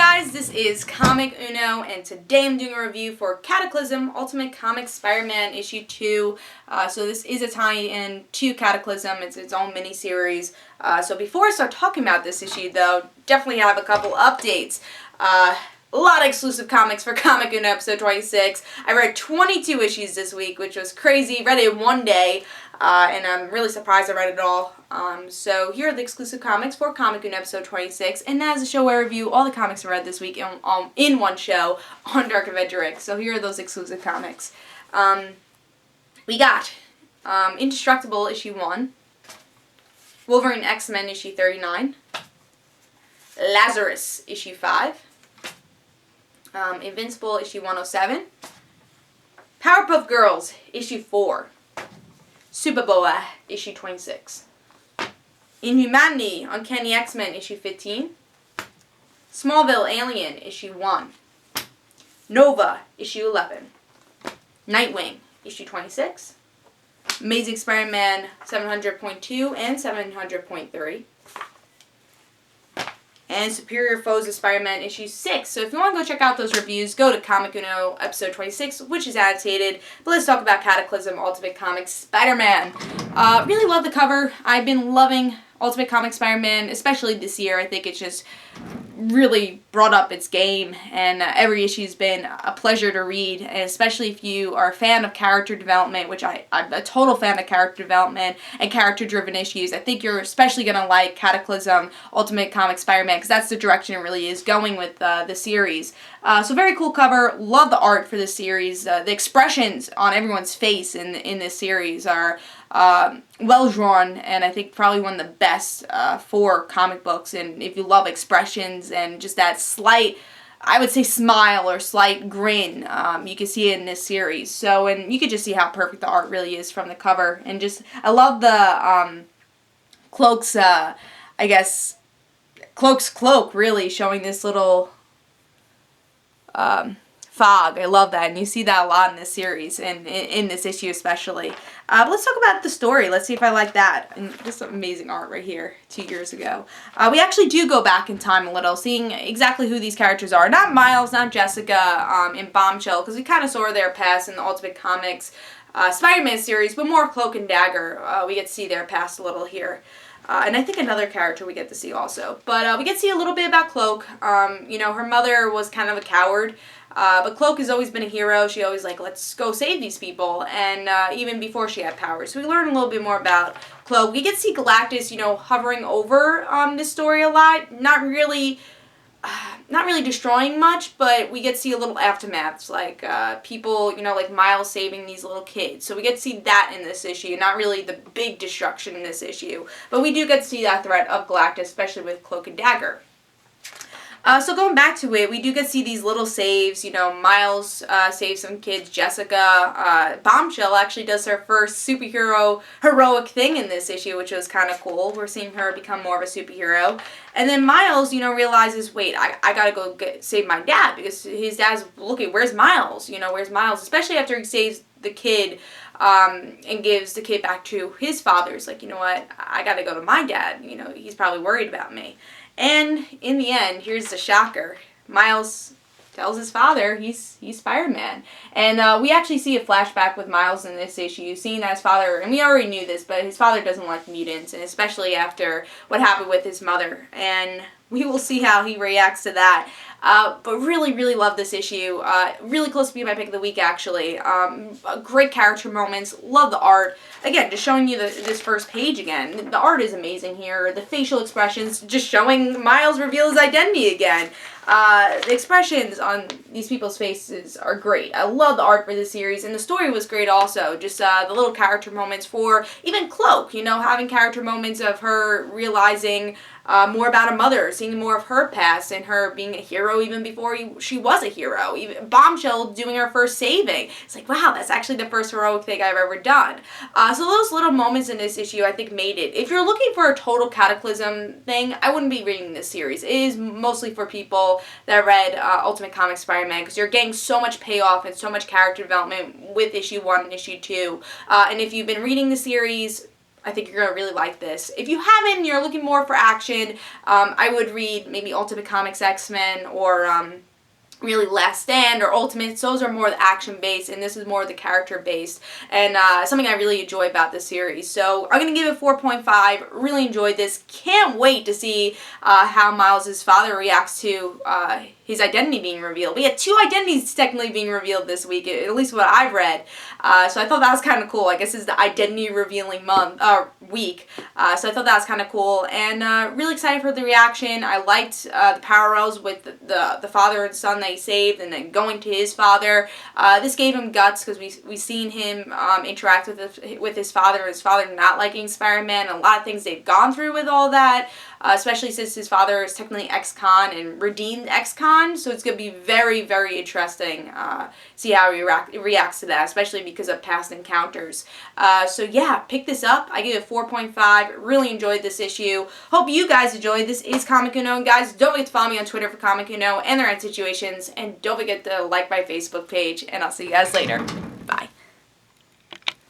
guys, this is Comic Uno, and today I'm doing a review for Cataclysm Ultimate Comics Spider-Man issue 2. So this is a tie-in to Cataclysm. It's its own mini-series. So before I start talking about this issue, though, definitely have a couple updates. A lot of exclusive comics for Comic Uno episode 26. I read 22 issues this week, which was crazy. Read it in one day, and I'm really surprised I read it all. So here are the exclusive comics for Comic Uno episode 26, and as a show I review all the comics I read this week in one show on DarkAvengerINC. So here are those exclusive comics. We got Indestructible issue 1, Wolverine X-Men issue 39, Lazarus issue 5, Invincible issue 107, Powerpuff Girls issue 4, Superboa issue 26, Inhumanity Uncanny X-Men issue 15, Smallville Alien issue 1, Nova issue 11, Nightwing issue 26, Amazing Spider-Man 700.2 and 700.3, and Superior Foes of Spider-Man issue 6. So if you want to go check out those reviews, go to Comic Uno episode 26, which is annotated. But let's talk about Cataclysm Ultimate Comics Spider-Man. Really love the cover. I've been loving Ultimate Comics Spider-Man, especially this year. I think it's just really brought up its game, and every issue's been a pleasure to read, and especially if you are a fan of character development, which I'm a total fan of character development and character-driven issues. I think you're especially going to like Cataclysm Ultimate Comics Spider-Man, because that's the direction it really is going with the series. So very cool cover. Love the art for this series. The expressions on everyone's face in this series are well drawn, and I think probably one of the best for comic books. And if you love expressions and just that slight, I would say, smile or slight grin, you can see it in this series. So, and you can just see how perfect the art really is from the cover. And just, I love the Cloak's, I guess, Cloak's cloak really showing this little fog. I love that, and you see that a lot in this series, and in this issue especially. But let's talk about the story. Let's see if I like that. And just some amazing art right here, 2 years ago. We actually do go back in time a little, seeing exactly who these characters are. Not Miles, not Jessica, in Bombshell, because we kind of saw their past in the Ultimate Comics Spider-Man series, but more Cloak and Dagger. We get to see their past a little here. And I think another character we get to see also. But we get to see a little bit about Cloak. You know, her mother was kind of a coward. But Cloak has always been a hero. She always like, let's go save these people. And even before she had powers. So we learn a little bit more about Cloak. We get to see Galactus, you know, hovering over this story a lot. Not really destroying much, but we get to see a little aftermaths, like people, you know, like Miles saving these little kids. So we get to see that in this issue, not really the big destruction in this issue, but we do get to see that threat of Galactus, especially with Cloak and Dagger. So going back to it, we do get to see these little saves. You know, Miles saves some kids. Jessica, Bombshell actually does her first superhero heroic thing in this issue, which was kind of cool. We're seeing her become more of a superhero. And then Miles, you know, realizes, wait, I gotta go save my dad, because his dad's looking, where's Miles? You know, where's Miles? Especially after he saves the kid and gives the kid back to his father. It's like, you know what, I gotta go to my dad. You know, he's probably worried about me. And in the end, here's the shocker. Miles tells his father he's Spider-Man. And we actually see a flashback with Miles in this issue, seeing that his father, and we already knew this, but his father doesn't like mutants, and especially after what happened with his mother. And we will see how he reacts to that. But really, really love this issue. Really close to being my pick of the week, actually. Great character moments. Love the art. Again, just showing you this first page again. The art is amazing here. The facial expressions, just showing Miles reveal his identity again. The expressions on these people's faces are great. I love the art for this series, and the story was great also. Just the little character moments for even Cloak, you know, having character moments of her realizing more about her mother, seeing more of her past, and her being a hero even before she was a hero. Even Bombshell doing her first saving. It's like, wow, that's actually the first heroic thing I've ever done. So those little moments in this issue, I think, made it. If you're looking for a total Cataclysm thing, I wouldn't be reading this series. It is mostly for people that read Ultimate Comics Spider-Man, because you're getting so much payoff and so much character development with issue 1 and issue 2. And if you've been reading the series, I think you're going to really like this. If you haven't and you're looking more for action, I would read maybe Ultimate Comics X-Men or really Last Stand or Ultimates. Those are more the action based, and this is more the character based, and something I really enjoy about this series. So I'm gonna give it 4.5. Really enjoyed this. Can't wait to see how Miles' father reacts to his identity being revealed. We had 2 identities technically being revealed this week, at least what I've read. So I thought that was kind of cool. I guess it's the identity revealing week. So I thought that was kind of cool, and really excited for the reaction. I liked the parallels with the father and son that he saved, and then going to his father. This gave him guts because we seen him interact with his father, and his father not liking Spider-Man, and a lot of things they've gone through with all that. Especially since his father is technically ex-con and redeemed ex-con, so it's going to be very, very interesting see how he reacts to that, especially because of past encounters. So yeah, pick this up. I give it 4.5. Really enjoyed this issue. Hope you guys enjoyed. This is Comic Uno, and guys, don't forget to follow me on Twitter for Comic Uno and their end situations, and don't forget to like my Facebook page, and I'll see you guys later. Bye.